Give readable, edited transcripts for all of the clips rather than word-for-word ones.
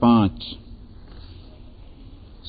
5।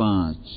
5।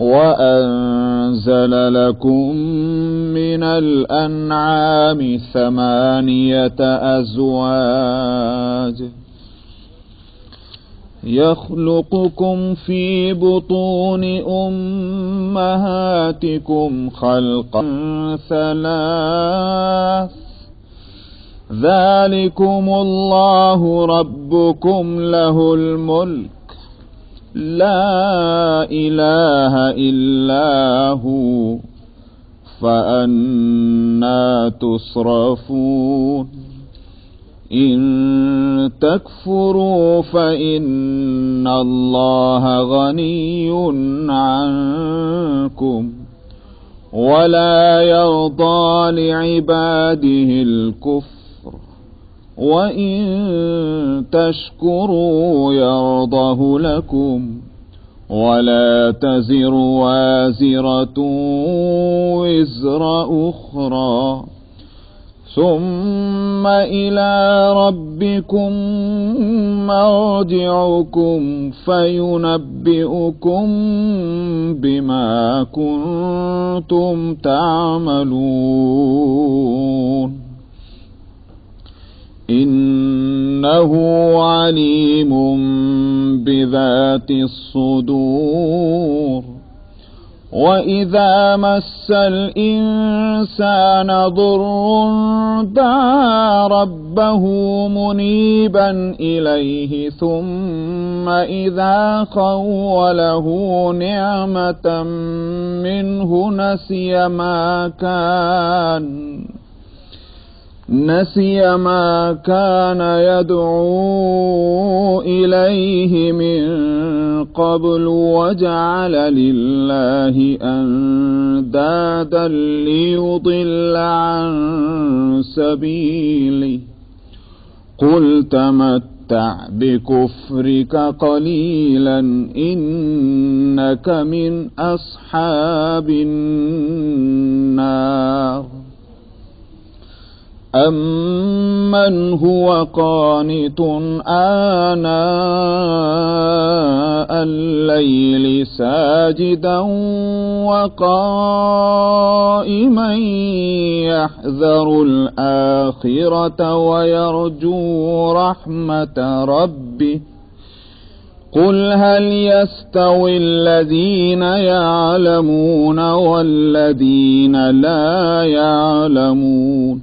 وأنزل لكم من الأنعام ثمانية أزواج يخلقكم في بطون أمهاتكم خلقا ثلاث ذلكم الله ربكم له الملك لا إله إلا هو فأنى تصرفون إن تكفروا فإن الله غني عنكم ولا يرضى لعباده الكفر وإن تشكروا يرضه لكم ولا تزر وازرة وزر أخرى ثم إلى ربكم مرجعكم فينبئكم بما كنتم تعملون إنه عليم بذات الصدور وإذا مس الإنسان ضر دعا ربه منيبا إليه ثم إذا خوله نعمة منه نسي ما كان يدعو إليه من قبل وجعل لله أندادا ليضل عن سبيله قل تمتع بكفرك قليلا إنك من أصحاب النار أمن هو قانت آناء الليل ساجدا وقائما يحذر الآخرة ويرجو رحمة ربه قل هل يستوي الذين يعلمون والذين لا يعلمون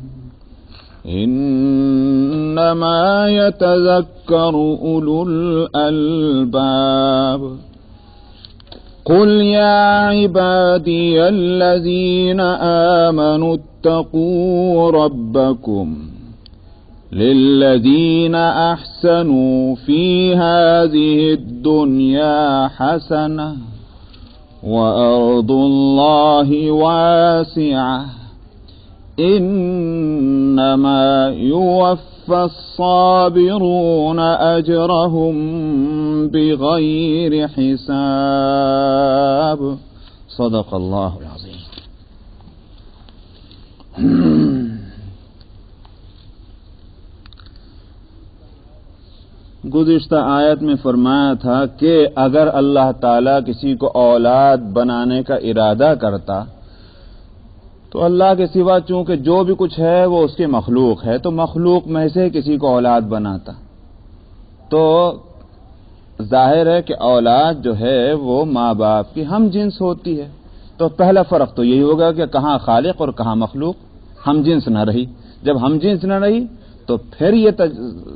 إنما يتذكر أولو الألباب قل يا عبادي الذين آمنوا اتقوا ربكم للذين أحسنوا في هذه الدنيا حسنة وأرض الله واسعة إنما يوفى الصابرون أجرهم بغير حساب صدق الله العظيم. گزشتہ آیت میں فرمایا تھا کہ اگر اللہ تعالیٰ کسی کو اولاد بنانے کا ارادہ کرتا تو اللہ کے سوا چونکہ جو بھی کچھ ہے وہ اس کی مخلوق ہے، تو مخلوق میں سے کسی کو اولاد بناتا، تو ظاہر ہے کہ اولاد جو ہے وہ ماں باپ کی ہم جنس ہوتی ہے۔ تو پہلا فرق تو یہی ہوگا کہ کہاں خالق اور کہاں مخلوق، ہم جنس نہ رہی۔ جب ہم جنس نہ رہی تو پھر یہ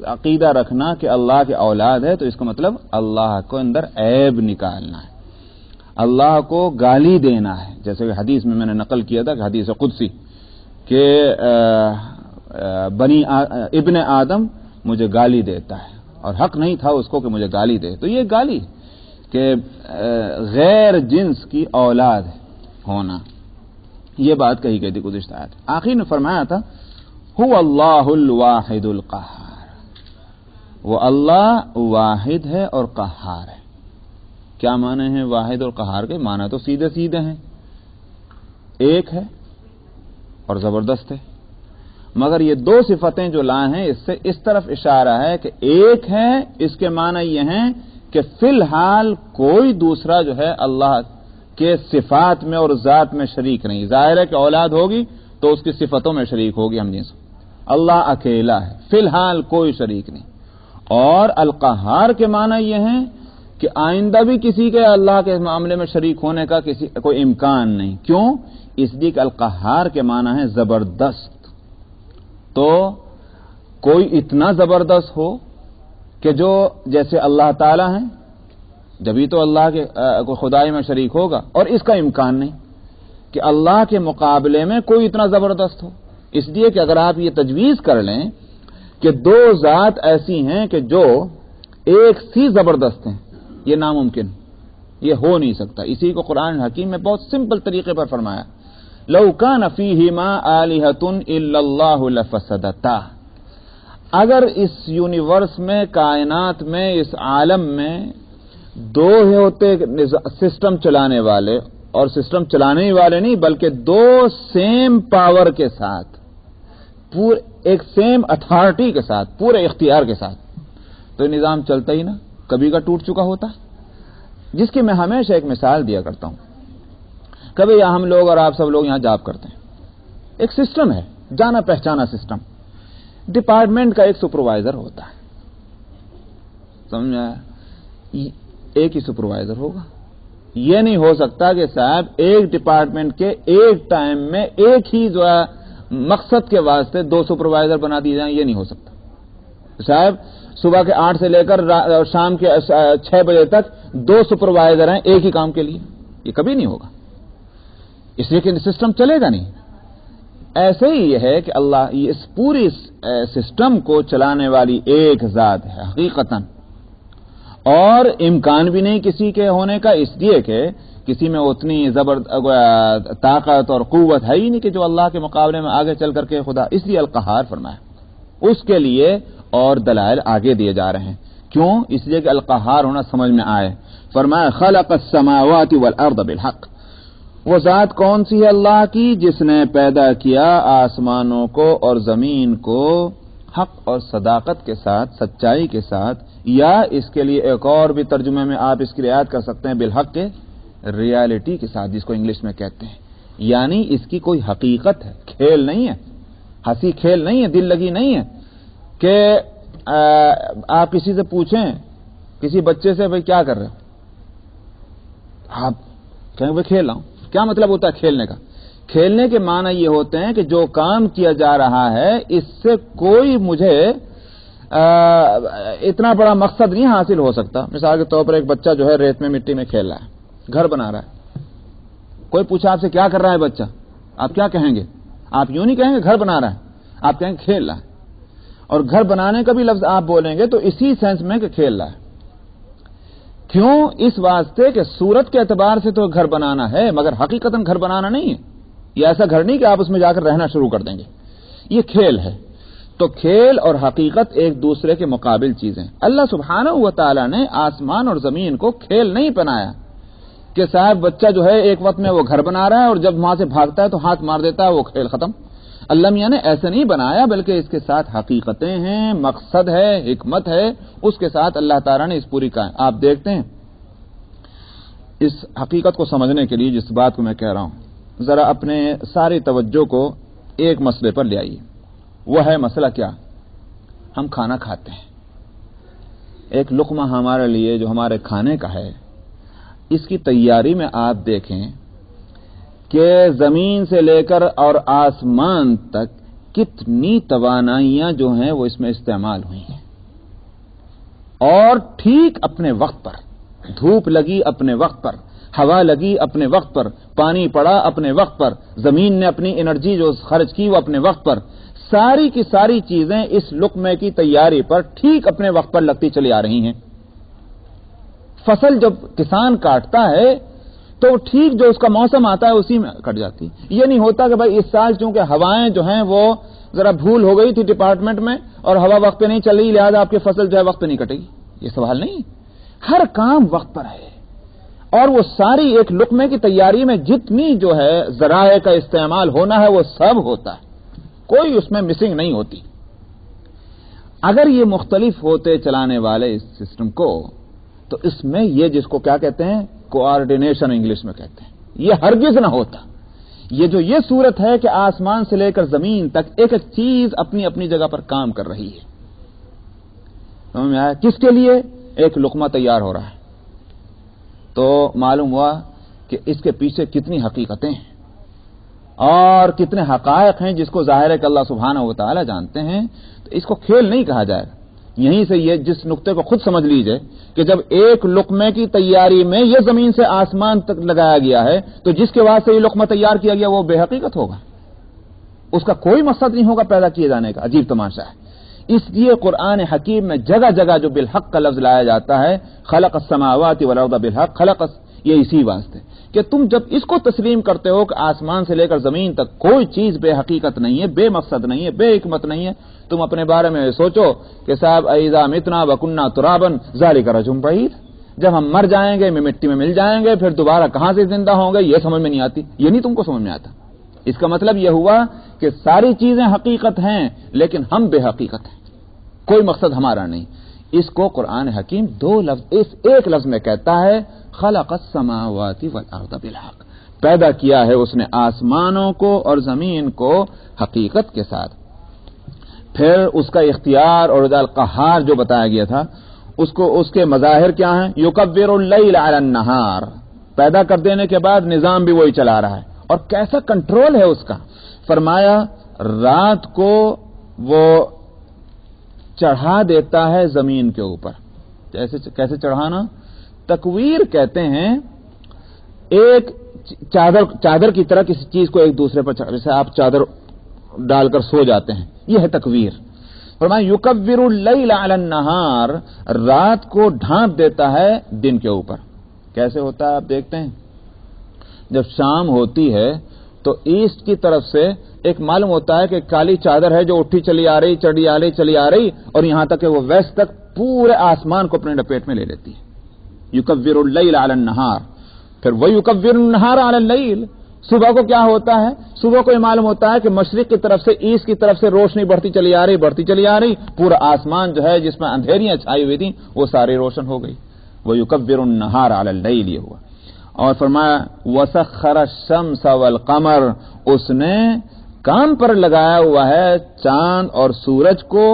عقیدہ رکھنا کہ اللہ کی اولاد ہے تو اس کا مطلب اللہ کو اندر عیب نکالنا ہے، اللہ کو گالی دینا ہے، جیسے کہ حدیث میں نے نقل کیا تھا کہ حدیث قدسی کہ ابن آدم مجھے گالی دیتا ہے اور حق نہیں تھا اس کو کہ مجھے گالی دے، تو یہ گالی کہ غیر جنس کی اولاد ہونا، یہ بات کہی گئی تھی گزشتہ آیت۔ آخر نے فرمایا تھا هو اللہ الواحد القہار، وہ اللہ واحد ہے اور قہار ہے۔ کیا معنی ہے واحد اور قہار کے؟ معنی تو سیدھے سیدھے ہیں، ایک ہے اور زبردست ہے، مگر یہ دو صفتیں جو لائے ہیں اس سے اس طرف اشارہ ہے کہ ایک ہے، اس کے معنی یہ ہیں کہ فی الحال کوئی دوسرا جو ہے اللہ کے صفات میں اور ذات میں شریک نہیں۔ ظاہر ہے کہ اولاد ہوگی تو اس کی صفتوں میں شریک ہوگی ہم جنس، اللہ اکیلا ہے، فی الحال کوئی شریک نہیں۔ اور القہار کے معنی یہ ہیں کہ آئندہ بھی کسی کے اللہ کے معاملے میں شریک ہونے کا کوئی امکان نہیں۔ کیوں؟ اس لیے کہ القہار کے معنی ہے زبردست، تو کوئی اتنا زبردست ہو کہ جو جیسے اللہ تعالی ہیں، جبھی تو اللہ کے خدائی میں شریک ہوگا، اور اس کا امکان نہیں کہ اللہ کے مقابلے میں کوئی اتنا زبردست ہو۔ اس لیے کہ اگر آپ یہ تجویز کر لیں کہ دو ذات ایسی ہیں کہ جو ایک سی زبردست ہیں، یہ ناممکن، یہ ہو نہیں سکتا۔ اسی کو قرآن حکیم میں بہت سمپل طریقے پر فرمایا، لو کان فیہما آلہۃ الا اللہ لفسدتا، اگر اس یونیورس میں، کائنات میں، اس عالم میں دو ہوتے سسٹم چلانے والے، اور سسٹم چلانے ہی والے نہیں بلکہ دو سیم پاور کے ساتھ، ایک سیم اتھارٹی کے ساتھ، پورے اختیار کے ساتھ، تو یہ نظام چلتا ہی نا، کبھی کا ٹوٹ چکا ہوتا، جس کی میں ہمیشہ ایک مثال دیا کرتا ہوں۔ کبھی یہاں ہم لوگ اور آپ سب لوگ یہاں جاب کرتے ہیں، ایک سسٹم ہے، جانا پہچانا سسٹم، ڈپارٹمنٹ کا ایک سپروائزر ہوتا ہے، سمجھا؟ ایک ہی سپروائزر ہوگا، یہ نہیں ہو سکتا کہ صاحب ایک ڈپارٹمنٹ کے ایک ٹائم میں ایک ہی جو ہے مقصد کے واسطے دو سپروائزر بنا دیے جائیں، یہ نہیں ہو سکتا۔ صاحب صبح کے 8 سے لے کر شام کے 6 بجے تک دو سپروائزر ہیں ایک ہی کام کے لیے، یہ کبھی نہیں ہوگا، اس لیے کہ سسٹم چلے گا نہیں۔ ایسے ہی یہ ہے کہ اللہ اس پوری سسٹم کو چلانے والی ایک ذات ہے حقیقتاً، اور امکان بھی نہیں کسی کے ہونے کا، اس لیے کہ کسی میں اتنی طاقت اور قوت ہے ہی نہیں کہ جو اللہ کے مقابلے میں آگے چل کر کے خدا، اس لیے القہار فرمایا۔ اس کے لیے اور دلائل آگے دیے جا رہے ہیں، کیوں؟ اس لیے کہ القہار ہونا سمجھ میں آئے۔ فرمایا خلق السماوات والارض بالحق، وہ ذات کون سی ہے اللہ کی؟ جس نے پیدا کیا آسمانوں کو اور زمین کو حق اور صداقت کے ساتھ، سچائی کے ساتھ، یا اس کے لیے ایک اور بھی ترجمے میں آپ اس کی رعایت کر سکتے ہیں بالحق کے، ریالٹی کے ساتھ، جس کو انگلش میں کہتے ہیں، یعنی اس کی کوئی حقیقت ہے، کھیل نہیں ہے، ہنسی کھیل نہیں ہے، دل لگی نہیں ہے کہ آپ کسی سے پوچھیں، کسی بچے سے بھئی کیا کر رہے ہو، آپ کہیں بھئی کھیل رہا ہوں، کیا مطلب ہوتا ہے کھیلنے کا؟ کھیلنے کے معنی یہ ہوتے ہیں کہ جو کام کیا جا رہا ہے اس سے کوئی مجھے اتنا بڑا مقصد نہیں حاصل ہو سکتا۔ مثال کے طور پر ایک بچہ جو ہے ریت میں مٹی میں کھیل رہا ہے، گھر بنا رہا ہے، کوئی پوچھا آپ سے کیا کر رہا ہے بچہ، آپ کیا کہیں گے؟ آپ یوں نہیں کہیں گے گھر بنا رہا ہے، آپ کہیں گے کھیل رہا ہے، اور گھر بنانے کا بھی لفظ آپ بولیں گے تو اسی سینس میں کہ کھیل رہا ہے۔ کیوں؟ اس واسطے کہ صورت کے اعتبار سے تو گھر بنانا ہے، مگر حقیقتاً گھر بنانا نہیں ہے، یہ ایسا گھر نہیں کہ آپ اس میں جا کر رہنا شروع کر دیں گے، یہ کھیل ہے۔ تو کھیل اور حقیقت ایک دوسرے کے مقابل چیزیں۔ اللہ سبحانہ و تعالی نے آسمان اور زمین کو کھیل نہیں بنایا کہ صاحب بچہ جو ہے ایک وقت میں وہ گھر بنا رہا ہے اور جب وہاں سے بھاگتا ہے تو ہاتھ مار دیتا ہے، وہ کھیل ختم۔ اللہ میاں نے ایسے نہیں بنایا، بلکہ اس کے ساتھ حقیقتیں ہیں، مقصد ہے، حکمت ہے، اس کے ساتھ اللہ تعالیٰ نے اس پوری کا آپ دیکھتے ہیں۔ اس حقیقت کو سمجھنے کے لیے جس بات کو میں کہہ رہا ہوں، ذرا اپنے ساری توجہ کو ایک مسئلے پر لے آئیے۔ وہ ہے مسئلہ کیا؟ ہم کھانا کھاتے ہیں، ایک لقمہ ہمارے لیے جو ہمارے کھانے کا ہے، اس کی تیاری میں آپ دیکھیں کہ زمین سے لے کر اور آسمان تک کتنی توانائیاں جو ہیں وہ اس میں استعمال ہوئی ہیں، اور ٹھیک اپنے وقت پر، دھوپ لگی اپنے وقت پر، ہوا لگی اپنے وقت پر، پانی پڑا اپنے وقت پر، زمین نے اپنی انرجی جو خرچ کی وہ اپنے وقت پر، ساری کی ساری چیزیں اس لقمے کی تیاری پر ٹھیک اپنے وقت پر لگتی چلی آ رہی ہیں۔ فصل جب کسان کاٹتا ہے تو ٹھیک جو اس کا موسم آتا ہے اسی میں کٹ جاتی۔ یہ نہیں ہوتا کہ بھائی اس سال چونکہ ہوائیں جو ہیں وہ ذرا بھول ہو گئی تھی ڈپارٹمنٹ میں اور ہوا وقت پہ نہیں چل رہی لہذا آپ کی فصل جو ہے وقت پہ نہیں کٹے گی۔ یہ سوال نہیں، ہر کام وقت پر ہے، اور وہ ساری ایک لقمے کی تیاری میں جتنی جو ہے ذرائع کا استعمال ہونا ہے وہ سب ہوتا ہے، کوئی اس میں مسنگ نہیں ہوتی۔ اگر یہ مختلف ہوتے چلانے والے اس سسٹم کو، تو اس میں یہ جس کو کیا کہتے ہیں، کوآرڈینیشن انگلش میں کہتے ہیں، یہ ہرگز نہ ہوتا۔ یہ صورت ہے کہ آسمان سے لے کر زمین تک ایک ایک چیز اپنی اپنی جگہ پر کام کر رہی ہے۔ سمجھ میں آیا؟ کس کے لیے ایک لقمہ تیار ہو رہا ہے؟ تو معلوم ہوا کہ اس کے پیچھے کتنی حقیقتیں ہیں اور کتنے حقائق ہیں جس کو ظاہر ہے کہ اللہ سبحانہ و تعالی جانتے ہیں، تو اس کو کھیل نہیں کہا جائے گا۔ یہیں سے یہ جس نقطے کو خود سمجھ لیجئے کہ جب ایک لقمے کی تیاری میں یہ زمین سے آسمان تک لگایا گیا ہے تو جس کے واسطے یہ لقمہ تیار کیا گیا وہ بے حقیقت ہوگا، اس کا کوئی مقصد نہیں ہوگا پیدا کیے جانے کا۔ عجیب تماشا ہے۔ اس لیے قرآن حکیم میں جگہ جگہ جو بالحق کا لفظ لایا جاتا ہے، خلق السماوات والارض بالحق، یہ اسی واسطے کہ تم جب اس کو تسلیم کرتے ہو کہ آسمان سے لے کر زمین تک کوئی چیز بے حقیقت نہیں ہے، بے مقصد نہیں ہے، بے حکمت نہیں ہے، تم اپنے بارے میں سوچو کہ صاحب اذا متنا وکنا ترابا ذالک رجم بعید، جب ہم مر جائیں گے مٹی میں مل جائیں گے پھر دوبارہ کہاں سے زندہ ہوں گے، یہ سمجھ میں نہیں آتی، یہ نہیں تم کو سمجھ میں آتا۔ اس کا مطلب یہ ہوا کہ ساری چیزیں حقیقت ہیں لیکن ہم بے حقیقت ہیں، کوئی مقصد ہمارا نہیں۔ اس کو قرآن حکیم دو لفظ اس ایک لفظ میں کہتا ہے، خلق السماوات والارض بالحق، پیدا کیا ہے اس نے آسمانوں کو اور زمین کو حقیقت کے ساتھ۔ پھر اس کا اختیار اور القہار جو بتایا گیا تھا، اس کے مظاہر کیا ہیں؟ یکبر اللیل علی النہار، پیدا کر دینے کے بعد نظام بھی وہی چلا رہا ہے، اور کیسا کنٹرول ہے اس کا۔ فرمایا رات کو وہ چڑھا دیتا ہے زمین کے اوپر، کیسے چڑھانا؟ تکویر کہتے ہیں ایک چادر کی طرح کسی چیز کو ایک دوسرے پر جیسے آپ چادر ڈال کر سو جاتے ہیں، یہ ہے تکویر۔ فرمایا یکبر اللیل علی النہار، رات کو ڈھانپ دیتا ہے دن کے اوپر۔ کیسے ہوتا ہے آپ دیکھتے ہیں، جب شام ہوتی ہے تو ایسٹ کی طرف سے ایک معلوم ہوتا ہے کہ کالی چادر ہے جو اٹھی چلی آ رہی، چلی آ رہی اور یہاں تک کہ وہ ویسٹ تک پورے آسمان کو اپنے لپیٹ میں لے لیتی ہے۔ یکبر اللیل علی النہار، پھر وہ یکبر النہار علی اللیل، صبح کو کیا ہوتا ہے؟ صبح کو یہ معلوم ہوتا ہے کہ مشرق کی طرف سے ایسٹ کی طرف سے روشنی بڑھتی چلی آ رہی، پورا آسمان جو ہے جس میں اندھیریاں چھائی ہوئی تھیں وہ ساری روشن ہو گئی۔ وہ یکبر النہار علی اللیل، یہ ہوا۔ اور فرمایا وسخر الشمس والقمر، اس نے کام پر لگایا ہوا ہے چاند اور سورج کو،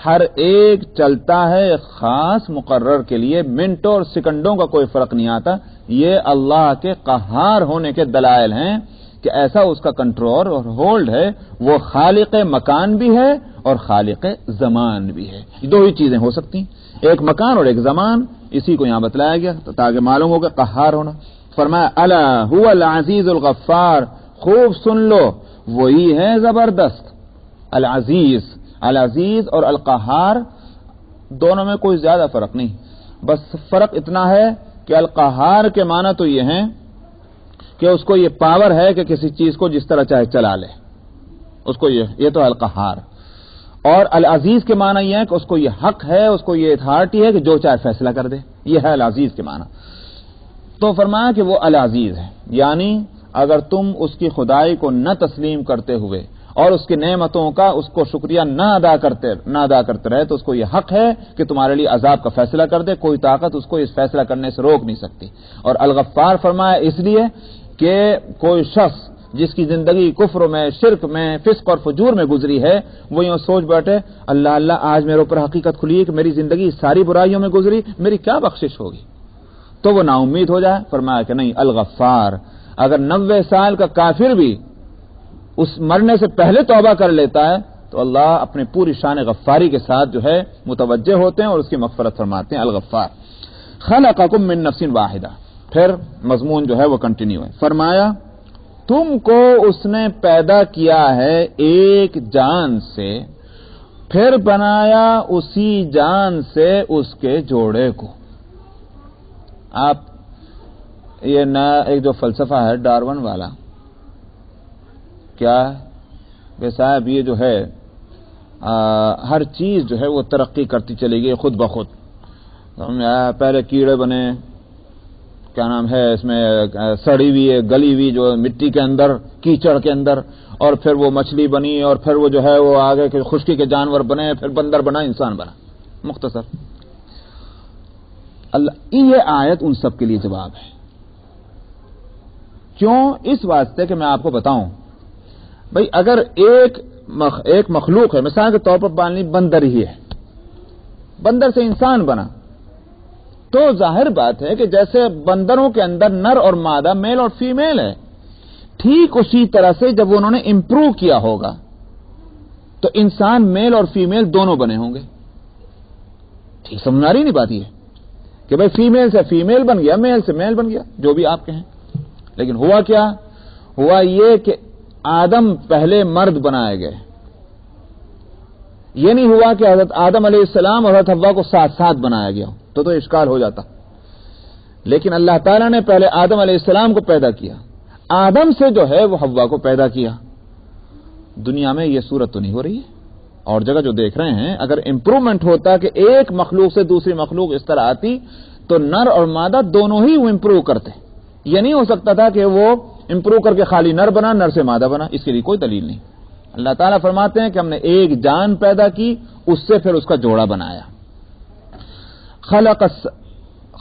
ہر ایک چلتا ہے خاص مقرر کے لیے، منٹوں اور سیکنڈوں کا کوئی فرق نہیں آتا۔ یہ اللہ کے قہار ہونے کے دلائل ہیں کہ ایسا اس کا کنٹرول اور ہولڈ ہے، وہ خالق مکان بھی ہے اور خالق زمان بھی ہے۔ دو ہی چیزیں ہو سکتی ہیں، ایک مکان اور ایک زمان، اسی کو یہاں بتلایا گیا تاکہ معلوم ہو کہ قہار ہونا۔ فرمایا الا هو العزیز الغفار، خوب سن لو وہی ہے زبردست العزیز اور القہار، دونوں میں کوئی زیادہ فرق نہیں، بس فرق اتنا ہے کہ القہار کے معنی تو یہ ہیں کہ اس کو یہ پاور ہے کہ کسی چیز کو جس طرح چاہے چلا لے، اس کو یہ تو القہار، اور العزیز کے معنی یہ ہے کہ اس کو یہ حق ہے، اس کو یہ اتھارٹی ہے کہ جو چاہے فیصلہ کر دے، یہ ہے العزیز کے معنی۔ تو فرمایا کہ وہ العزیز ہے، یعنی اگر تم اس کی خدائی کو نہ تسلیم کرتے ہوئے اور اس کی نعمتوں کا اس کو شکریہ نہ ادا کرتے رہے تو اس کو یہ حق ہے کہ تمہارے لیے عذاب کا فیصلہ کر دے. کوئی طاقت اس کو اس فیصلہ کرنے سے روک نہیں سکتی. اور الغفار فرمایا اس لیے کہ کوئی شخص جس کی زندگی کفر میں، شرک میں، فسق اور فجور میں گزری ہے، وہ یوں سوچ بیٹھے اللہ اللہ آج میرے اوپر حقیقت کھلی ہے کہ میری زندگی ساری برائیوں میں گزری، میری کیا بخشش ہوگی، تو وہ نا امید ہو جائے. فرمایا کہ نہیں، الغفار، اگر 90 سال کا کافر بھی اس مرنے سے پہلے توبہ کر لیتا ہے تو اللہ اپنے پوری شان غفاری کے ساتھ جو ہے متوجہ ہوتے ہیں اور اس کی مغفرت فرماتے ہیں. الغفار. خلقکم من نفس واحدہ. پھر مضمون جو ہے وہ کنٹینیو ہے. فرمایا تم کو اس نے پیدا کیا ہے ایک جان سے، پھر بنایا اسی جان سے اس کے جوڑے کو. آپ یہ نیا ایک جو فلسفہ ہے ڈارون والا، کیا ہے کہ صاحب یہ جو ہے ہر چیز جو ہے وہ ترقی کرتی چلی گئی خود بخود. پہلے کیڑے بنے، کیا نام ہے اس میں، سڑی ہوئی گلی ہوئی جو مٹی کے اندر، کیچڑ کے اندر، اور پھر وہ مچھلی بنی، اور پھر وہ جو ہے وہ آگے کے خشکی کے جانور بنے، پھر بندر بنا، انسان بنا. مختصر اللہ یہ آیت ان سب کے لیے جواب ہے. کیوں؟ اس واسطے کہ میں آپ کو بتاؤں بھئی اگر ایک مخلوق ہے، مثال کے طور پر پانی بندر ہی ہے، بندر سے انسان بنا، تو ظاہر بات ہے کہ جیسے بندروں کے اندر نر اور مادہ، میل اور فیمیل ہے، ٹھیک اسی طرح سے جب انہوں نے امپروو کیا ہوگا تو انسان میل اور فیمیل دونوں بنے ہوں گے. ٹھیک سمجھ آ رہی نہیں بات یہ کہ بھئی فیمیل سے فیمیل بن گیا، میل سے میل بن گیا، جو بھی آپ کہیں. لیکن ہوا کیا؟ ہوا یہ کہ آدم پہلے مرد بنائے گئے. یہ نہیں ہوا کہ حضرت آدم علیہ السلام اور حضرت حوا کو ساتھ ساتھ بنایا گیا تو اشکال ہو جاتا. لیکن اللہ تعالیٰ نے پہلے آدم علیہ السلام کو پیدا کیا، آدم سے جو ہے وہ حوا کو پیدا کیا. دنیا میں یہ صورت تو نہیں ہو رہی ہے. اور جگہ جو دیکھ رہے ہیں، اگر امپروومنٹ ہوتا کہ ایک مخلوق سے دوسری مخلوق اس طرح آتی تو نر اور مادہ دونوں ہی وہ امپروو کرتے. یہ نہیں ہو سکتا تھا کہ وہ امپروو کر کے خالی نر بنا، نر سے مادہ بنا. اس کے لیے کوئی دلیل نہیں. اللہ تعالیٰ فرماتے ہیں کہ ہم نے ایک جان پیدا کی، اس سے پھر اس کا جوڑا بنایا.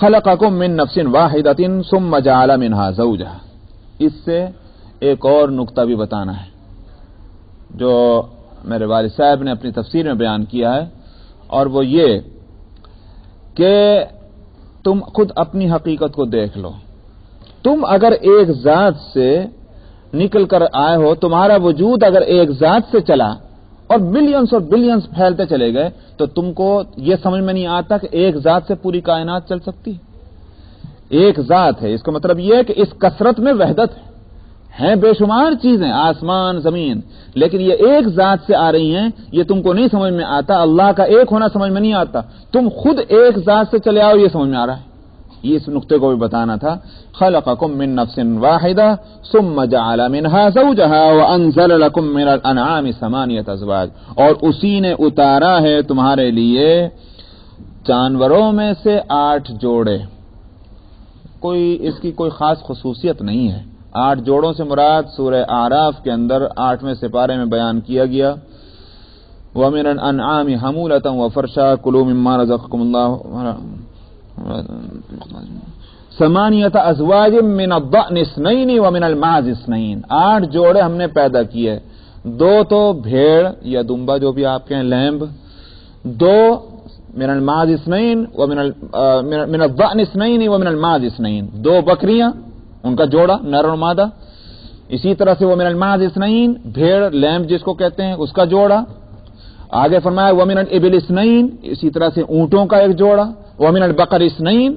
خلقکم من نفس واحدۃ ثم جعل منها زوجها. اس سے ایک اور نقطہ بھی بتانا ہے جو میرے والد صاحب نے اپنی تفسیر میں بیان کیا ہے، اور وہ یہ کہ تم خود اپنی حقیقت کو دیکھ لو. تم اگر ایک ذات سے نکل کر آئے ہو، تمہارا وجود اگر ایک ذات سے چلا اور بلینز اور بلینز پھیلتے چلے گئے تو تم کو یہ سمجھ میں نہیں آتا کہ ایک ذات سے پوری کائنات چل سکتی. ایک ذات ہے، اس کا مطلب یہ ہے کہ اس کثرت میں وحدت ہیں بے شمار چیزیں، آسمان زمین، لیکن یہ ایک ذات سے آ رہی ہیں. یہ تم کو نہیں سمجھ میں آتا. اللہ کا ایک ہونا سمجھ میں نہیں آتا. تم خود ایک ذات سے چلے آؤ، یہ سمجھ میں آ رہا ہے. یہ اس نقطے کو بھی بتانا تھا. خلقکم من نفس واحدہ ثم جعل منها زوجها وانزل لكم من الانعام ثمانیة ازواج. اور اسی نے اتارا ہے تمہارے لیے جانوروں میں سے 8 جوڑے. اس کی کوئی خاص خصوصیت نہیں ہے. 8 جوڑوں سے مراد سورہ اعراف کے اندر 8ویں سپارے میں بیان کیا گیا. وَمِنَ الْأَنْعَامِ حَمُولَةً وَفَرْشًا كُلُوا مِمَّا رَزَقَكُمُ اللَّهُ ثمانیة ازواج من الضأن اثنین ومن المعز اثنین. 8 جوڑے ہم نے پیدا کیے. 2 تو بھیڑ یا دمبا جو بھی آپ کہیں، لیمب. 2 من المعز اثنین من الضأن اثنین ومن المعز اثنین. 2 بکریاں، ان کا جوڑا نر اور مادہ. اسی طرح سے ومن المعز اثنین، بھیڑ لیمب جس کو کہتے ہیں، اس کا جوڑا. آگے فرمایا ومن الابل اثنین، اسی طرح سے اونٹوں کا ایک جوڑا. ومن البقر اثنین،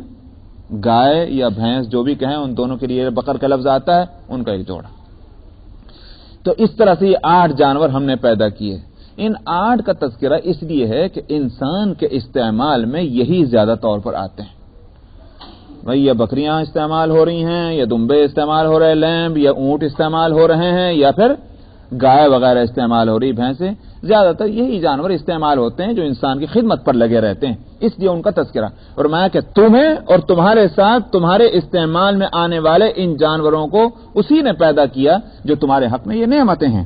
گائے یا بھینس جو بھی کہیں، ان دونوں کے لیے بقر کا لفظ آتا ہے، ان کا ایک جوڑا. تو اس طرح سے یہ 8 جانور ہم نے پیدا کیے. ان 8 کا تذکرہ اس لیے ہے کہ انسان کے استعمال میں یہی زیادہ طور پر آتے ہیں. بھئی یا بکریاں استعمال ہو رہی ہیں، یا دمبے استعمال ہو رہے ہیں، لیمب یا اونٹ استعمال ہو رہے ہیں، یا پھر گائے وغیرہ استعمال ہو رہی، بھینسیں. زیادہ تر یہی جانور استعمال ہوتے ہیں جو انسان کی خدمت پر لگے رہتے ہیں. اس لیے ان کا تذکرہ. اور میں کہ تمہیں اور تمہارے ساتھ تمہارے استعمال میں آنے والے ان جانوروں کو اسی نے پیدا کیا جو تمہارے حق میں یہ نعمتیں ہیں.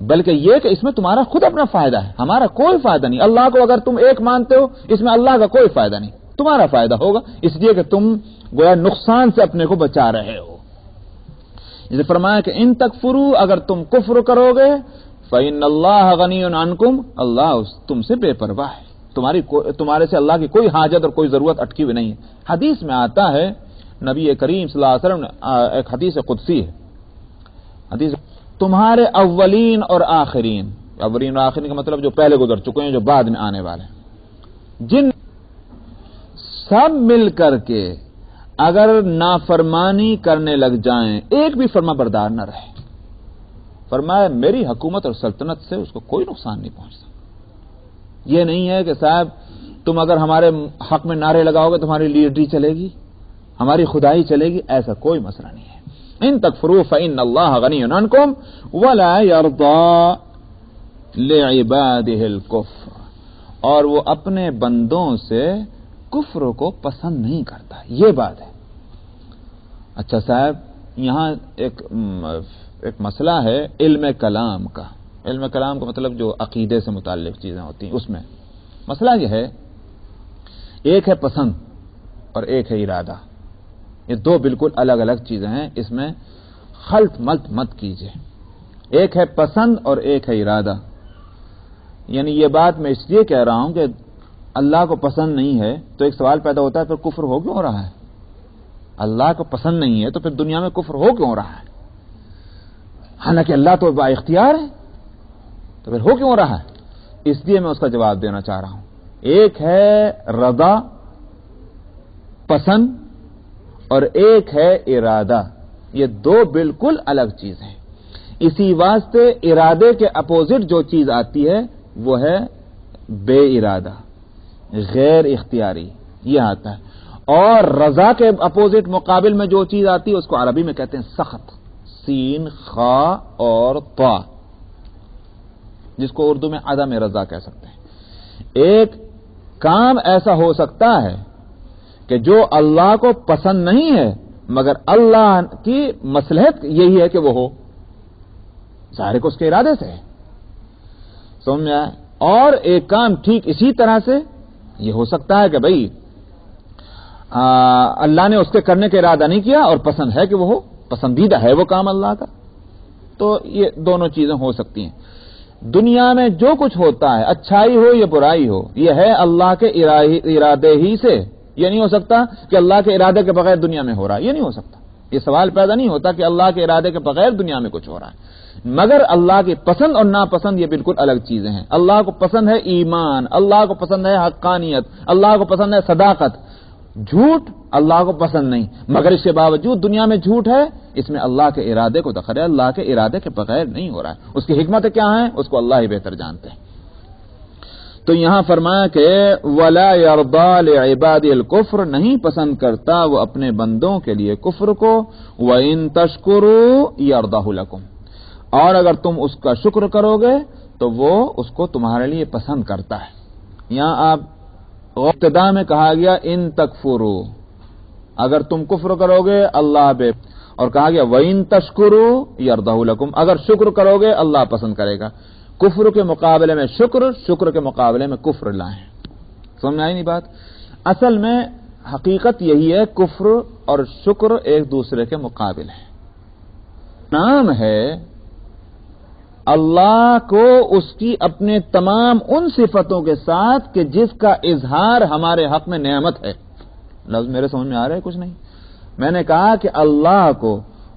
بلکہ یہ کہ اس میں تمہارا خود اپنا فائدہ ہے، ہمارا کوئی فائدہ نہیں۔ اللہ کو اگر تم ایک مانتے ہو، اس میں اللہ کا کوئی فائدہ نہیں، تمہارا فائدہ ہوگا، اس لیے کہ تم گویا نقصان سے اپنے کو بچا رہے ہو۔ جسے فرمایا کہ ان تکفروا، اگر تم کفر کرو گے، فإن اللہ غنی عنکم، اللہ تم سے بے پرواہ ہے، تمہارے سے اللہ کی کوئی حاجت اور کوئی ضرورت اٹکی ہوئی نہیں ہے۔ حدیث میں آتا ہے، نبی کریم صلی اللہ علیہ وسلم نے ایک حدیث قدسی ہے، حدیث تمہارے اولین اور آخرین کا مطلب جو پہلے گزر چکے ہیں، جو بعد میں آنے والے ہیں، جن سب مل کر کے اگر نافرمانی کرنے لگ جائیں، ایک بھی فرما بردار نہ رہے، فرمایا میری حکومت اور سلطنت سے اس کو کوئی نقصان نہیں پہنچ سکتا۔ یہ نہیں ہے کہ صاحب تم اگر ہمارے حق میں نعرے لگاؤ گے تمہاری لیڈری چلے گی، ہماری خدائی چلے گی، ایسا کوئی مسئلہ نہیں ہے۔ ان تکفروا فإن اللہ غنی عنکم ولا یرضی لعباده الکفر، اور وہ اپنے بندوں سے کفر کو پسند نہیں کرتا، یہ بات ہے۔ اچھا صاحب، یہاں ایک مسئلہ ہے علم کلام کا۔ علم کلام کا مطلب جو عقیدے سے متعلق چیزیں ہوتی ہیں، اس میں مسئلہ یہ ہے، ایک ہے پسند اور ایک ہے ارادہ، یہ دو بالکل الگ الگ چیزیں ہیں، اس میں خلط ملط مت کیجیے۔ ایک ہے پسند اور ایک ہے ارادہ، یعنی یہ بات میں اس لیے کہہ رہا ہوں کہ اللہ کو پسند نہیں ہے تو ایک سوال پیدا ہوتا ہے، پھر کفر ہو کیوں رہا ہے؟ اللہ کو پسند نہیں ہے تو پھر دنیا میں کفر ہو کیوں رہا ہے؟ حالانکہ اللہ تو با اختیار ہے، تو پھر ہو کیوں رہا ہے؟ اس لیے میں اس کا جواب دینا چاہ رہا ہوں۔ ایک ہے رضا، پسند، اور ایک ہے ارادہ، یہ دو بالکل الگ چیز ہیں۔ اسی واسطے ارادے کے اپوزٹ جو چیز آتی ہے وہ ہے بے ارادہ، غیر اختیاری، یہ آتا ہے۔ اور رضا کے اپوزٹ مقابل میں جو چیز آتی ہے اس کو عربی میں کہتے ہیں سخط، سین خا اور طا، جس کو اردو میں عدم رضا کہہ سکتے ہیں۔ ایک کام ایسا ہو سکتا ہے کہ جو اللہ کو پسند نہیں ہے مگر اللہ کی مصلحت یہی ہے کہ وہ ہو، ظاہر کو اس کے ارادے سے ہے، سمجھ میں آئے؟ اور ایک کام ٹھیک اسی طرح سے یہ ہو سکتا ہے کہ بھئی اللہ نے اس کے کرنے کا ارادہ نہیں کیا اور پسند ہے کہ وہ ہو، پسندیدہ ہے وہ کام اللہ کا، تو یہ دونوں چیزیں ہو سکتی ہیں۔ دنیا میں جو کچھ ہوتا ہے، اچھائی ہو یا برائی ہو، یہ ہے اللہ کے ارادے ہی سے، یہ نہیں ہو سکتا کہ اللہ کے ارادے کے بغیر دنیا میں ہو رہا ہے، یہ نہیں ہو سکتا، یہ سوال پیدا نہیں ہوتا کہ اللہ کے ارادے کے بغیر دنیا میں کچھ ہو رہا ہے۔ مگر اللہ کی پسند اور ناپسند یہ بالکل الگ چیزیں ہیں۔ اللہ کو پسند ہے ایمان، اللہ کو پسند ہے حقانیت، اللہ کو پسند ہے صداقت۔ جھوٹ اللہ کو پسند نہیں، مگر اس کے باوجود دنیا میں جھوٹ ہے، اس میں اللہ کے ارادے کو دخل ہے، اللہ کے ارادے کے بغیر نہیں ہو رہا ہے۔ اس کی حکمتیں کیا ہیں اس کو اللہ ہی بہتر جانتے ہیں۔ تو یہاں فرمایا کہ ولا یرضی لعباده الکفر، نہیں پسند کرتا وہ اپنے بندوں کے لیے کفر کو، وان تشکروا یرضه لکم، اور اگر تم اس کا شکر کرو گے تو وہ اس کو تمہارے لیے پسند کرتا ہے۔ یہاں آپ ابتدا میں کہا گیا ان تکفروا، اگر تم کفر کرو گے اللہ بے، اور کہا گیا وَإِن تَشْكُرُوا يَرْضَهُ لَكُمْ، اگر شکر کرو گے اللہ پسند کرے گا۔ کفر کے مقابلے میں شکر کے مقابلے میں کفر لائیں۔ سمجھ آئی نہیں بات؟ اصل میں حقیقت یہی ہے، کفر اور شکر ایک دوسرے کے مقابل ہیں۔ نام ہے اللہ کو اس کی اپنے تمام ان صفتوں کے ساتھ کہ جس کا اظہار ہمارے حق میں نعمت ہے۔ لفظ میرے سمجھ میں آ رہا ہے کچھ نہیں؟ میں نے کہا کہ اللہ کو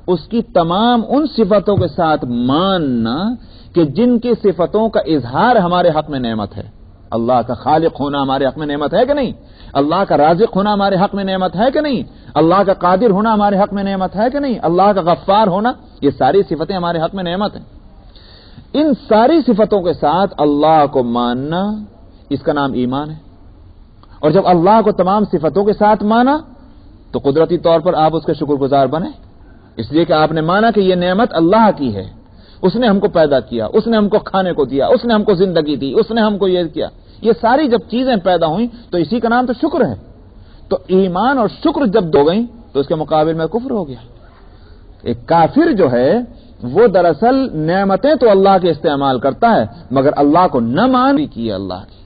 اس کی تمام ان صفتوں کے ساتھ ماننا کہ جن کی صفتوں کا اظہار ہمارے حق میں نعمت ہے۔ اللہ کا خالق ہونا ہمارے حق میں نعمت ہے کہ نہیں؟ اللہ کا رازق ہونا ہمارے حق میں نعمت ہے کہ نہیں؟ اللہ کا قادر ہونا ہمارے حق میں نعمت ہے کہ نہیں؟ اللہ کا غفار ہونا، یہ ساری صفتیں ہمارے حق میں نعمت ہیں۔ ان ساری صفتوں کے ساتھ اللہ کو ماننا، اس کا نام ایمان ہے۔ اور جب اللہ کو تمام صفتوں کے ساتھ مانا تو قدرتی طور پر آپ اس کے شکر گزار بنے، اس لیے کہ آپ نے مانا کہ یہ نعمت اللہ کی ہے، اس نے ہم کو پیدا کیا، اس نے ہم کو کھانے کو دیا، اس نے ہم کو زندگی دی، اس نے ہم کو یہ کیا۔ یہ ساری جب چیزیں پیدا ہوئیں تو اسی کا نام تو شکر ہے۔ تو ایمان اور شکر جب دو گئیں تو اس کے مقابل میں کفر ہو گیا۔ ایک کافر جو ہے وہ دراصل نعمتیں تو اللہ کے استعمال کرتا ہے مگر اللہ کو نہ مان کی ہے اللہ کی،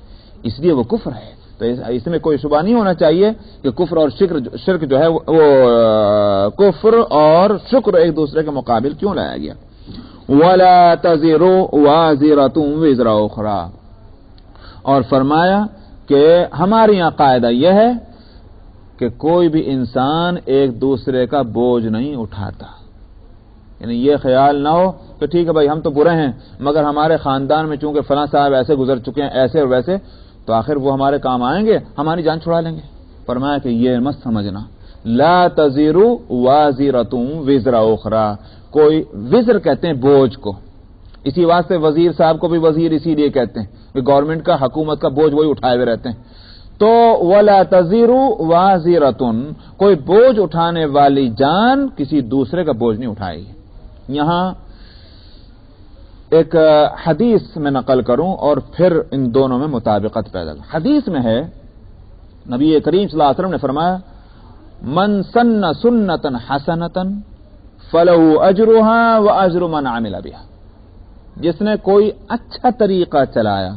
اس لیے وہ کفر ہے۔ تو اس میں کوئی شبہ نہیں ہونا چاہیے کہ کفر اور شرک جو ہے وہ کفر اور شکر ایک دوسرے کے مقابل کیوں لایا گیا۔ وَلَا تَزِرُ وَازِرَةٌ وِزْرَ أُخْرَىٰ، اور فرمایا کہ ہمارے یہاں قاعدہ یہ ہے کہ کوئی بھی انسان ایک دوسرے کا بوجھ نہیں اٹھاتا، یعنی یہ خیال نہ ہو کہ ٹھیک ہے بھائی ہم تو برے ہیں مگر ہمارے خاندان میں چونکہ فلاں صاحب ایسے گزر چکے ہیں ایسے اور ویسے تو آخر وہ ہمارے کام آئیں گے، ہماری جان چھڑا لیں گے۔ فرمایا کہ یہ مت سمجھنا، لا تزر وازرۃ وزر اخرى، کوئی وزر کہتے ہیں بوجھ کو، اسی واسطے وزیر صاحب کو بھی وزیر اسی لیے کہتے ہیں کہ گورنمنٹ کا حکومت کا بوجھ وہی اٹھائے ہوئے رہتے ہیں۔ تو ولا تزر وازرۃ، کوئی بوجھ اٹھانے والی جان کسی دوسرے کا بوجھ نہیں اٹھائے گی۔ یہاں ایک حدیث میں نقل کروں اور پھر ان دونوں میں مطابقت پیدا کروں۔ حدیث میں ہے نبی کریم صلی اللہ علیہ وسلم نے فرمایا من سن سنتا حسنتا فلہ اجرها واجر من عمل بها، جس نے کوئی اچھا طریقہ چلایا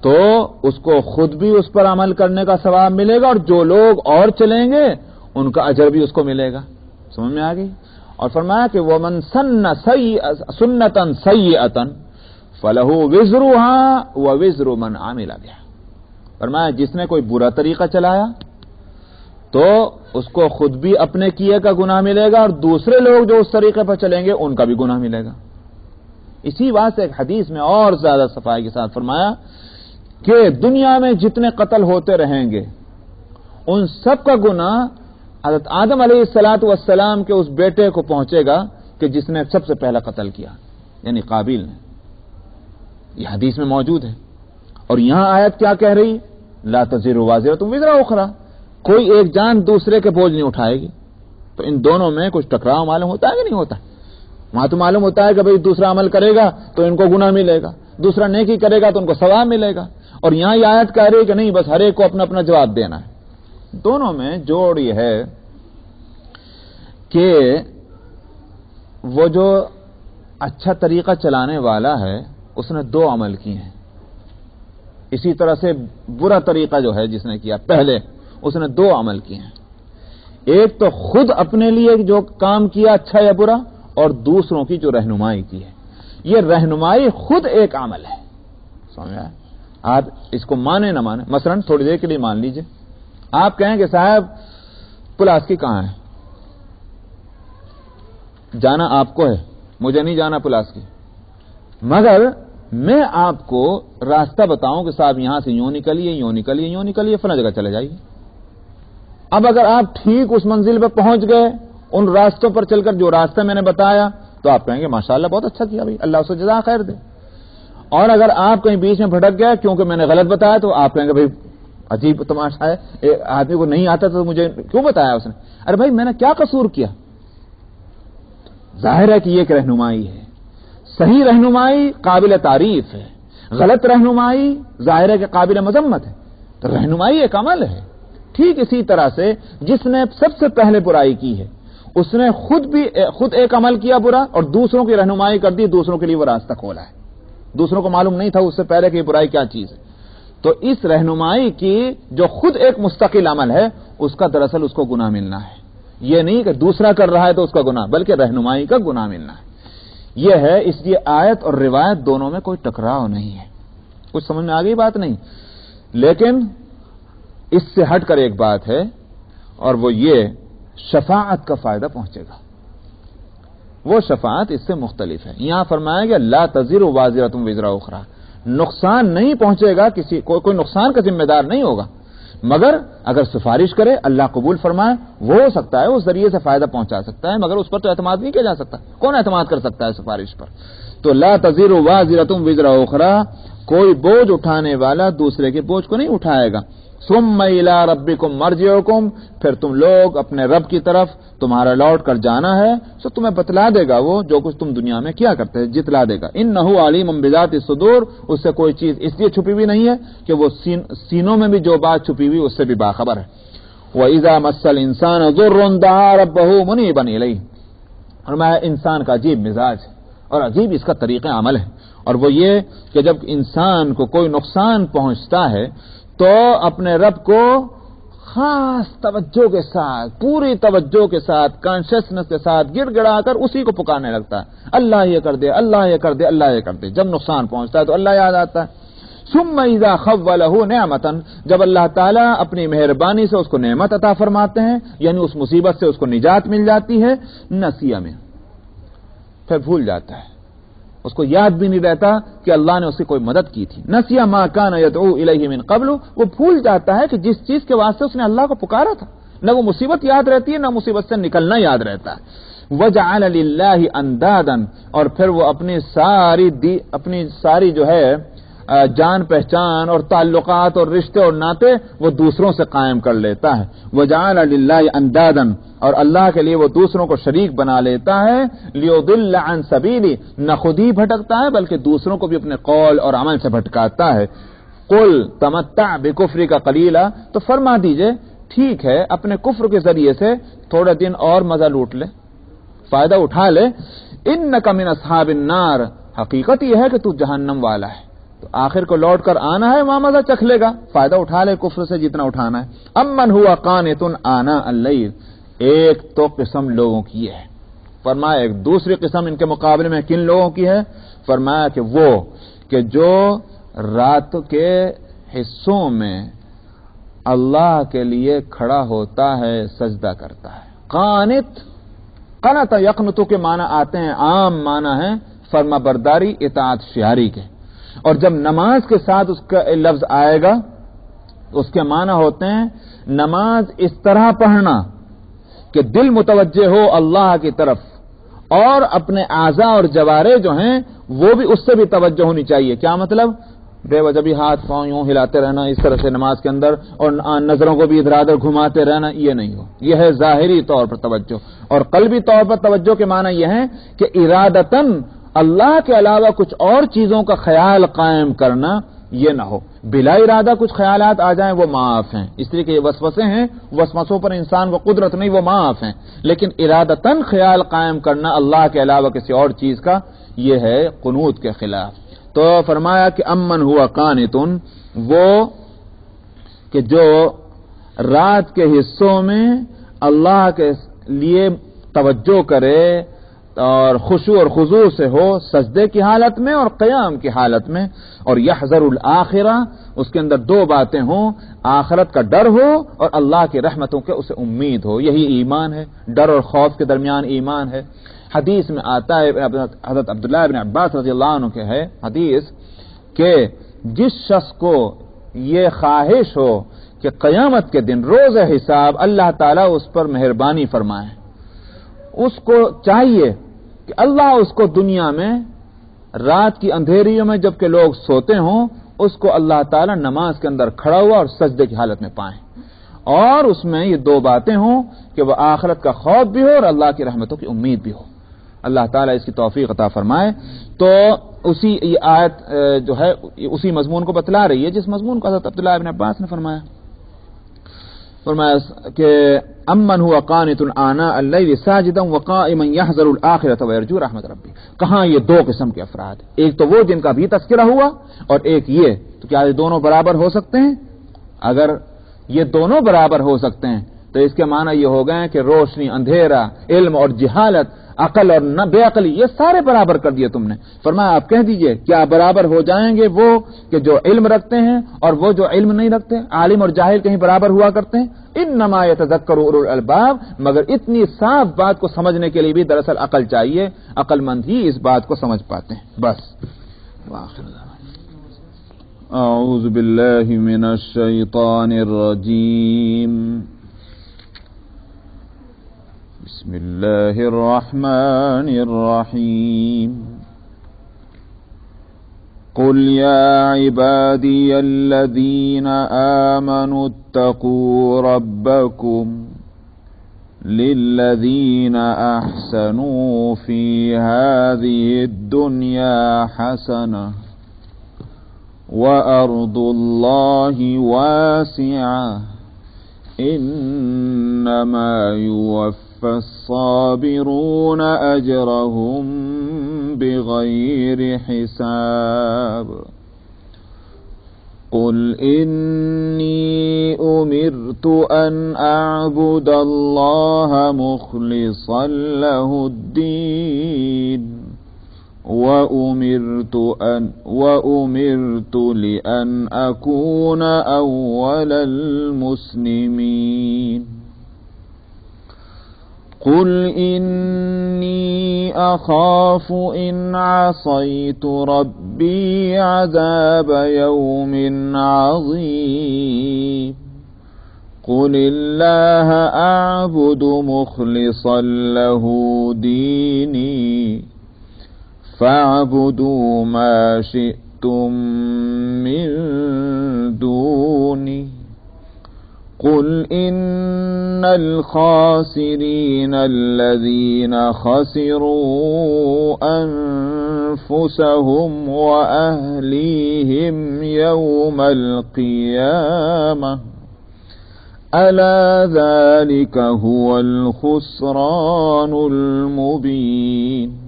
تو اس کو خود بھی اس پر عمل کرنے کا ثواب ملے گا اور جو لوگ اور چلیں گے ان کا اجر بھی اس کو ملے گا۔ سمجھ میں آ گئی؟ اور فرمایا کہ وَمَن سَنَّ سُنَّةً سَيِّئَةً فَلَهُ وِزْرُهَا وَوِزْرُ مَنْ عَمِلَ بِهَا، فرمایا جس نے کوئی برا طریقہ چلایا تو اس کو خود بھی اپنے کیے کا گناہ ملے گا اور دوسرے لوگ جو اس طریقے پر چلیں گے ان کا بھی گناہ ملے گا۔ اسی بات سے ایک حدیث میں اور زیادہ صفائی کے ساتھ فرمایا کہ دنیا میں جتنے قتل ہوتے رہیں گے ان سب کا گناہ حضرت آدم علیہ السلام کے اس بیٹے کو پہنچے گا کہ جس نے سب سے پہلا قتل کیا، یعنی قابیل نے۔ یہ حدیث میں موجود ہے۔ اور یہاں آیت کیا کہہ رہی؟ لا تزر وازرۃ وزر اخرى، کوئی ایک جان دوسرے کے بوجھ نہیں اٹھائے گی۔ تو ان دونوں میں کچھ ٹکراؤ معلوم ہوتا ہے کہ نہیں ہوتا؟ وہاں تو معلوم ہوتا ہے کہ بھئی دوسرا عمل کرے گا تو ان کو گناہ ملے گا، دوسرا نیکی کرے گا تو ان کو ثواب ملے گا، اور یہاں یہ آیت کہہ رہی کہ نہیں بس ہر ایک کو اپنا اپنا جواب دینا ہے۔ دونوں میں جوڑ یہ ہے کہ وہ جو اچھا طریقہ چلانے والا ہے اس نے دو عمل کیے ہیں، اسی طرح سے برا طریقہ جو ہے جس نے کیا پہلے اس نے دو عمل کیے ہیں، ایک تو خود اپنے لیے جو کام کیا اچھا یا برا، اور دوسروں کی جو رہنمائی کی ہے۔ یہ رہنمائی خود ایک عمل ہے، سمجھا؟ آپ اس کو مانے نہ مانے، مثلا تھوڑی دیر کے لیے مان لیجئے آپ کہیں کہ صاحب پلاسکی کہاں ہے، جانا آپ کو ہے، مجھے نہیں جانا پلاسکی، مگر میں آپ کو راستہ بتاؤں کہ صاحب یہاں سے یوں نکلیے فلاں جگہ چلے جائیے۔ اب اگر آپ ٹھیک اس منزل پہ پہنچ گئے ان راستوں پر چل کر جو راستہ میں نے بتایا تو آپ کہیں گے ماشاءاللہ بہت اچھا کیا بھائی، اللہ اسے جزا خیر دے۔ اور اگر آپ کہیں بیچ میں بھٹک گئے کیونکہ میں نے غلط بتایا تو آپ کہیں گے بھائی عجیب تماشا ہے، ایک آدمی کو نہیں آتا تو مجھے کیوں بتایا اس نے؟ ارے بھائی میں نے کیا قصور کیا؟ ظاہر ہے کہ یہ ایک رہنمائی ہے، صحیح رہنمائی قابل تعریف ہے، غلط رہنمائی ظاہر ہے کہ قابل مذمت ہے۔ تو رہنمائی ایک عمل ہے، ٹھیک اسی طرح سے جس نے سب سے پہلے برائی کی ہے اس نے خود ایک عمل کیا برا اور دوسروں کی رہنمائی کر دی، دوسروں کے لیے وہ راستہ کھولا ہے، دوسروں کو معلوم نہیں تھا اس سے پہلے کہ یہ برائی کیا چیز ہے۔ تو اس رہنمائی کی جو خود ایک مستقل عمل ہے اس کا دراصل اس کو گناہ ملنا ہے، یہ نہیں کہ دوسرا کر رہا ہے تو اس کا گناہ، بلکہ رہنمائی کا گناہ ملنا ہے۔ یہ ہے، اس لیے آیت اور روایت دونوں میں کوئی ٹکراؤ نہیں ہے۔ کچھ سمجھ میں آ گئی بات نہیں؟ لیکن اس سے ہٹ کر ایک بات ہے اور وہ یہ شفاعت کا فائدہ پہنچے گا، وہ شفاعت اس سے مختلف ہے۔ یہاں فرمایا گیا لا تزر وازرۃ وزر اخرى، نقصان نہیں پہنچے گا، کوئی نقصان کا ذمہ دار نہیں ہوگا، مگر اگر سفارش کرے اللہ قبول فرمائے وہ ہو سکتا ہے اس ذریعے سے فائدہ پہنچا سکتا ہے، مگر اس پر تو اعتماد نہیں کیا جا سکتا، کون اعتماد کر سکتا ہے سفارش پر؟ تو لا تزر وازرۃ وزر اخرى، کوئی بوجھ اٹھانے والا دوسرے کے بوجھ کو نہیں اٹھائے گا۔ ثم الى ربکم مرجعکم، پھر تم لوگ اپنے رب کی طرف تمہارا لوٹ کر جانا ہے، سو تمہیں بتلا دے گا وہ جو کچھ تم دنیا میں کیا کرتے ہیں، جتلا دے گا۔ انہ علیم بذات الصدور، اس سے کوئی چیز اس لیے چھپی ہوئی نہیں ہے کہ وہ سینوں میں بھی جو بات چھپی ہوئی اس سے بھی باخبر ہے۔ وَإِذَا مَسَّ الْإِنسَانَ ضُرٌّ دَعَا رَبَّهُ مُنِيبًا إِلَيْهِ، فرمایا انسان کا عجیب مزاج ہے اور عجیب اس کا طریقہ عمل ہے، اور وہ یہ کہ جب انسان کو کوئی نقصان پہنچتا ہے تو اپنے رب کو خاص توجہ کے ساتھ، پوری توجہ کے ساتھ، کانشسنس کے ساتھ گڑ گڑا کر اسی کو پکارنے لگتا ہے، اللہ یہ کر دے، اللہ یہ کر دے، اللہ یہ کر دے۔ جب نقصان پہنچتا ہے تو اللہ یاد آتا ہے۔ ثم اذا خوله نعمتا، جب اللہ تعالیٰ اپنی مہربانی سے اس کو نعمت عطا فرماتے ہیں، یعنی اس مصیبت سے اس کو نجات مل جاتی ہے، نسیہ میں پھر بھول جاتا ہے، اس کو یاد بھی نہیں رہتا کہ اللہ نے اس کی کوئی مدد کی تھی۔ نسیہ ما کان یدعو الیہ من قبل، وہ بھول جاتا ہے کہ جس چیز کے واسطے اس نے اللہ کو پکارا تھا، نہ وہ مصیبت یاد رہتی ہے، نہ مصیبت سے نکلنا یاد رہتا ہے۔ وجعل للہ اندادا، اور پھر وہ اپنی ساری جو ہے جان پہچان اور تعلقات اور رشتے اور ناطے وہ دوسروں سے قائم کر لیتا ہے۔ وجعل للہ اندادا، اور اللہ کے لیے وہ دوسروں کو شریک بنا لیتا ہے۔ لیضل عن سبیلی، نہ خود ہی بھٹکتا ہے بلکہ دوسروں کو بھی اپنے قول اور عمل سے بھٹکاتا ہے۔ قل تمتع بکفرک قلیلا، تو فرما دیجئے ٹھیک ہے اپنے کفر کے ذریعے سے تھوڑا دن اور مزہ لوٹ لے، فائدہ اٹھا لے۔ انک من اصحاب النار، حقیقت یہ ہے کہ تو جہنم والا ہے، تو آخر کو لوٹ کر آنا ہے، وہاں مزہ چکھ لے گا، فائدہ اٹھا لے کفر سے جتنا اٹھانا ہے۔ امن ہوا قانت آناء اللیل، ایک تو قسم لوگوں کی ہے، فرمایا ایک دوسری قسم ان کے مقابلے میں کن لوگوں کی ہے؟ فرمایا کہ وہ کہ جو رات کے حصوں میں اللہ کے لیے کھڑا ہوتا ہے، سجدہ کرتا ہے۔ قانت، قنت یقنتو کے معنی آتے ہیں، عام معنی ہے فرما برداری، اطاعت شیاری کے، اور جب نماز کے ساتھ اس کا لفظ آئے گا اس کے معنی ہوتے ہیں نماز اس طرح پڑھنا کہ دل متوجہ ہو اللہ کی طرف، اور اپنے اعضاء اور جوارے جو ہیں وہ بھی اس سے بھی توجہ ہونی چاہیے۔ کیا مطلب؟ بے وجہ بھی ہاتھ پاؤں یوں ہلاتے رہنا اس طرح سے نماز کے اندر، اور نظروں کو بھی ادھر ادھر گھماتے رہنا، یہ نہیں ہو، یہ ہے ظاہری طور پر توجہ۔ اور قلبی طور پر توجہ کے معنی یہ ہے کہ ارادتاً اللہ کے علاوہ کچھ اور چیزوں کا خیال قائم کرنا یہ نہ ہو، بلا ارادہ کچھ خیالات آ جائیں وہ معاف ہیں، اس لیے کہ یہ وسوسے ہیں، وسوسوں پر انسان کو قدرت نہیں، وہ معاف ہیں، لیکن ارادتاً خیال قائم کرنا اللہ کے علاوہ کسی اور چیز کا، یہ ہے قنوت کے خلاف۔ تو فرمایا کہ امن ہوا قانتن، وہ کہ جو رات کے حصوں میں اللہ کے لیے توجہ کرے اور خشوع اور خضوع سے ہو، سجدے کی حالت میں اور قیام کی حالت میں، اور یحذر الآخرہ، اس کے اندر دو باتیں ہوں، آخرت کا ڈر ہو اور اللہ کی رحمتوں کے اسے امید ہو، یہی ایمان ہے، ڈر اور خوف کے درمیان ایمان ہے۔ حدیث میں آتا ہے، حضرت عبداللہ بن عباس رضی اللہ عنہ کے ہے حدیث کہ جس شخص کو یہ خواہش ہو کہ قیامت کے دن روز حساب اللہ تعالیٰ اس پر مہربانی فرمائے، اس کو چاہیے کہ اللہ اس کو دنیا میں رات کی اندھیریوں میں جبکہ لوگ سوتے ہوں، اس کو اللہ تعالیٰ نماز کے اندر کھڑا ہوا اور سجدے کی حالت میں پائیں، اور اس میں یہ دو باتیں ہوں کہ وہ آخرت کا خوف بھی ہو اور اللہ کی رحمتوں کی امید بھی ہو۔ اللہ تعالیٰ اس کی توفیق عطا فرمائے۔ تو اسی یہ آیت جو ہے اسی مضمون کو بتلا رہی ہے جس مضمون کو حضرت عبداللہ ابن عباس نے فرمایا کہ امن ہوا قانت آناء اللیل ساجدا وقائما یحذر الآخرۃ ویرجو رحمت ربی۔ کہاں یہ دو قسم کے افراد، ایک تو وہ جن کا بھی تذکرہ ہوا اور ایک یہ، تو کیا یہ دونوں برابر ہو سکتے ہیں؟ اگر یہ دونوں برابر ہو سکتے ہیں تو اس کے معنی یہ ہو گئے کہ روشنی، اندھیرا، علم اور جہالت، عقل اور نہ بے عقلی، یہ سارے برابر کر دیے تم نے۔ فرمایا آپ کہہ دیجئے کیا برابر ہو جائیں گے وہ کہ جو علم رکھتے ہیں اور وہ جو علم نہیں رکھتے؟ عالم اور جاہل کہیں برابر ہوا کرتے ہیں؟ انما یتذکر اولو الالباب، مگر اتنی صاف بات کو سمجھنے کے لیے بھی دراصل عقل چاہیے، عقل مند ہی اس بات کو سمجھ پاتے ہیں۔ بس اعوذ باللہ من الشیطان الرجیم، بسم اللہ الرحمن الرحیم، قل یا عبادی الذین آمنوا اتقوا ربکم للذین احسنوا فی هذه الدنیا حسنہ وَأَرْضُ اللَّهِ وَاسِعَةٌ إِنَّمَا يُوَفَّى الصابرون أجرهم بغير حساب. قل إني أمرت أن أعبد الله مخلصا له الدين وأمرت لأن أكون أول المسلمين. قل إني أخاف إن عصيت ربي عذاب يوم عظيم. قل الله أعبد مخلصا له ديني فاعبدوا ما شئتم من دوني. قل إن الخاسرين الذين خسروا أنفسهم وأهليهم يوم القيامة ألا ذلك هو الخسران المبين.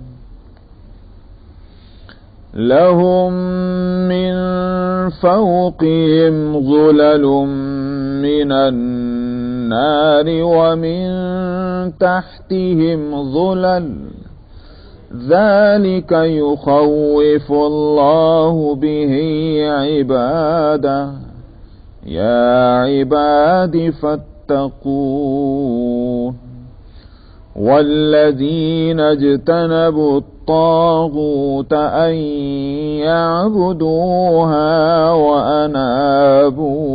لهم من فوقهم ظلل من النار ومن تحتهم ظلل ذلك يخوف الله به عباده يا عباد فاتقون. والذين اجتنبوا الطاغوت أن يعبدوها وأنابوا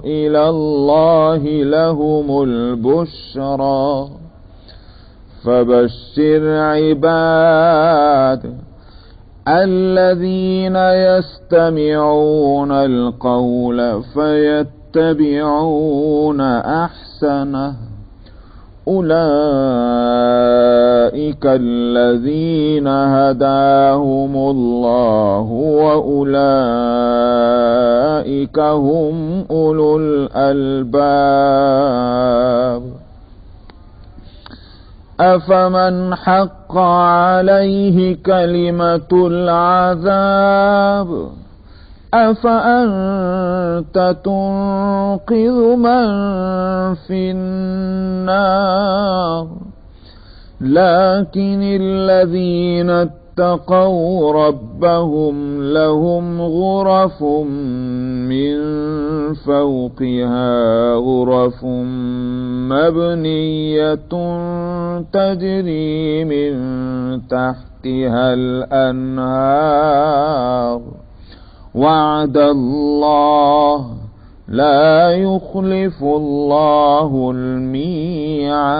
إلى الله لهم البشرى. فبشر عباد الذين يستمعون القول فيتبعون أحسنه أولئك الذين هداهم الله وأولئك هم أولو الألباب. أفمن حق عليه كلمة العذاب أفأنت تنقذ من في النار. لكن الذين اتقوا ربهم لهم غرف من فوقها غرف مبنية تجري من تحتها الأنهار وعد الله لا يخلف الله الميعاد.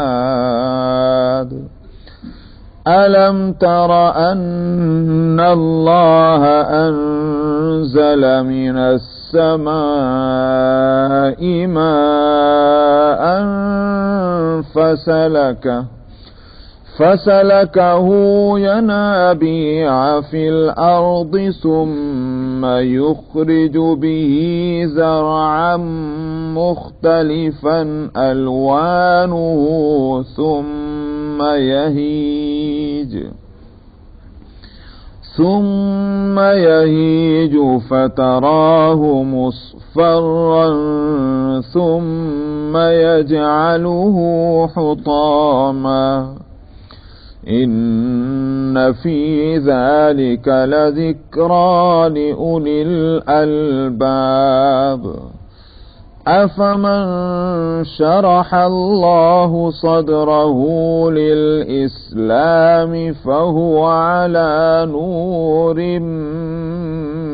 ألم تر أن الله أنزل من السماء ماء فسلكه ينابيع في الأرض ثم يخرج به زرعا مختلفا ألوانه ثم يهيج فتراه مصفرا ثم يجعله حطاما إن في ذلك لذكرى لأولي الألباب. أفمن شرح الله صدره للإسلام فهو على نور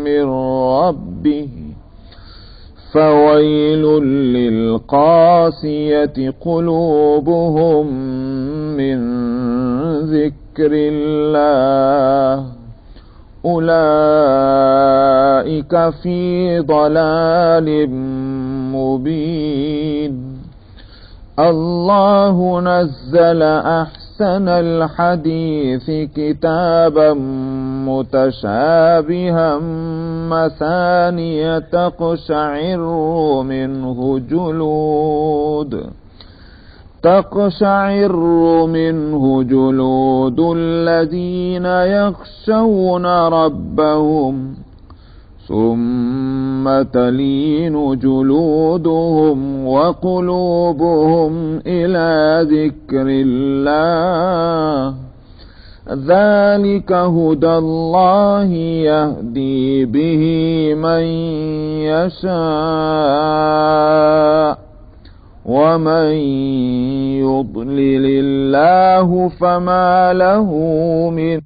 من ربه فويل للقاسية قلوبهم من ذكر الله أولئك في ضلال مبين. الله نزل أحسن الحديث كتابا متشابها مثانية تقشعر منه تقشعر منه جلود الذين يخشون ربهم ثم تلين جلودهم وقلوبهم إلى ذكر الله ذلك هدى الله يهدي به من يشاء ومن يضلل الله فما له من